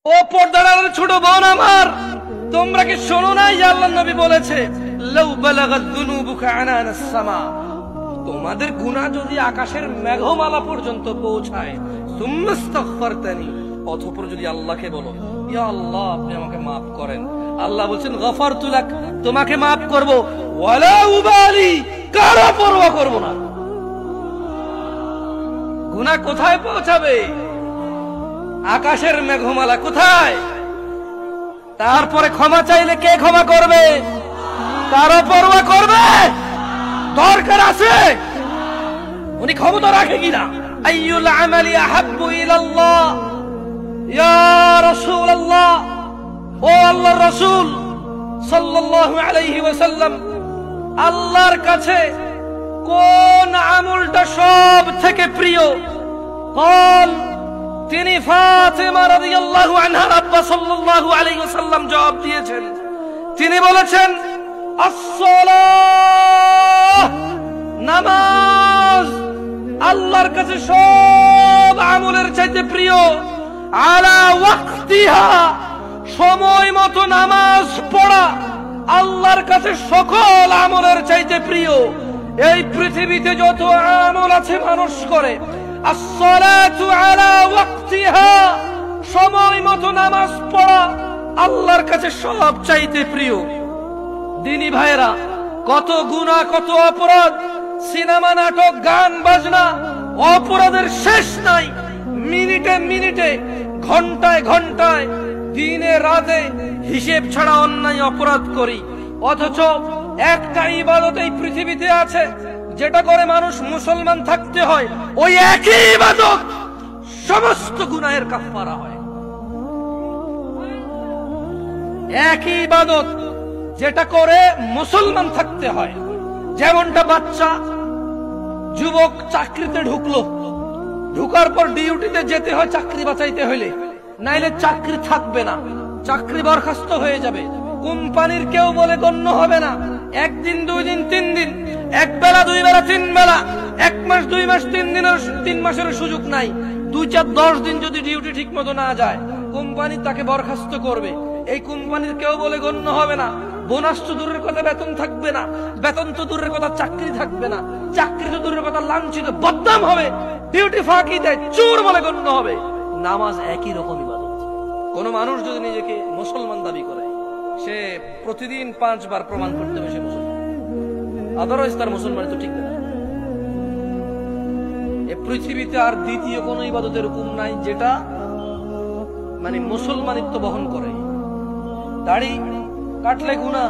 ও পর্দার ছোট বোন আমার, তোমরা কি শোনো না আল্লাহর নবী বলেছে লাউ বালাগাত যুনুবুকা আনানাস সামা, তোমাদের গুনাহ যদি আকাশের মেঘমালা পর্যন্ত পৌঁছায়, সুম্মাস্তাগফারতানি, অতঃপর যদি আল্লাহকে বলো ইয়া আল্লাহ আপনি আমাকে maaf করেন, আল্লাহ বলেন গফারতু লাক, তোমাকে maaf করব, ওয়ালা উবালি, কারো পরোয়া করব না। গুনাহ কোথায় পৌঁছাবে? আকাশের মেঘমালা কোথায়? তারপরে ক্ষমা চাইলে কে ক্ষমা করবে? কারো পরোয়া করবে? দরকার আছে উনি ক্ষমতা রাখে কিনা? আইয়ুল আমালি আহাব্বু ইলাল্লাহ ইয়া রাসূলুল্লাহ, ও আল্লাহর রাসূল সাল্লাল্লাহু আলাইহি ওয়াসাল্লাম, আল্লাহর কাছে কোন আমলটা সব থেকে প্রিয়? কোন? তিনি ফাতেমা রাদিয়াল্লাহু আনহার আব্বা সাল্লাল্লাহু আলাইহি ওয়াসাল্লাম জবাব দিয়েছেন, তিনি বলেছেন আসসালাহ, নামাজ আল্লাহর কাছে সব আমলের চাইতে প্রিয়, আলা ওয়াক্তিহা, সময় মতো নামাজ পড়া আল্লাহর কাছে সকল আমলের চাইতে প্রিয়। এই পৃথিবীতে যত আমল আছে মানুষ করে, আসসালাতু আলা ওয়াক্তিহা, সময় মতো নামাজ পড়া আল্লাহর কাছে সব চাইতে প্রিয়। দিনী ভাইরা, কত গুনাহ, কত অপরাধ, সিনেমা, নাটক, গান বাজনা, অপরাধের শেষ নাই। মিনিটে মিনিটে, ঘন্টায় ঘন্টায়, দিনে রাতে হিসেব ছাড়া অন্যায় অপরাধ করি, অথচ একটা ইবাদত এই পৃথিবীতে আছে যেটা করে মানুষ মুসলমান থাকতে হয়, ওই একই ইবাদত সমস্ত গুনাহের কাফারা হয়। একই ইবাদত যেটা করে মুসলমান থাকতে হয়, যেমনটা বাচ্চা যুবক চাকরিতে ঢুকলো, ঢুকার পর ডিউটিতে যেতে হয় চাকরি বাঁচাইতে হইলে, নাইলে চাকরি থাকবে না, চাকরি বরখাস্ত হয়ে যাবে, কোম্পানির কেউ বলে গণ্য হবে না। একদিন, দুই দিন, তিন দিন, এক বেলা, দুই বেলা, তিন বেলা, এক মাস, দুই মাস, 3 মাসের সুযোগ নাই। 2, 4, 10 দিন যদি ডিউটি ঠিক মতো না যায়, কোম্পানি তাকে বরখাস্ত করবে। এই কোম্পানির কেউ বলে গণ্য হবে না। বোনাস তো দূরের কথা, বেতন থাকবে না, বেতন তো দূরের কথা, চাকরি থাকবে না, চাকরি তো দূরের কথা, লাঞ্ছিত, বদনাম হবে, ডিউটি ফাঁকি দেয়, চোর বলে গণ্য হবে। নামাজ একই রকম ইবাদত। কোন মানুষ যদি নিজেকে মুসলমান দাবি করে, সে প্রতিদিন 5 বার প্রমাণ করতে হবে সে মুসলমান, আদারওয়াইজ তার মুসলমান তো ঠিক না। এই পৃথিবীতে আর দ্বিতীয় কোন ইবাদতের হুকুম নাই যেটা মানে মুসলমানিত্ব বহন করে। দাড়ি কাটলে গুনাহ,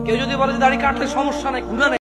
কেউ যদি বলে দাড়ি কাটলে সমস্যা নাই, গুনাহ নাই।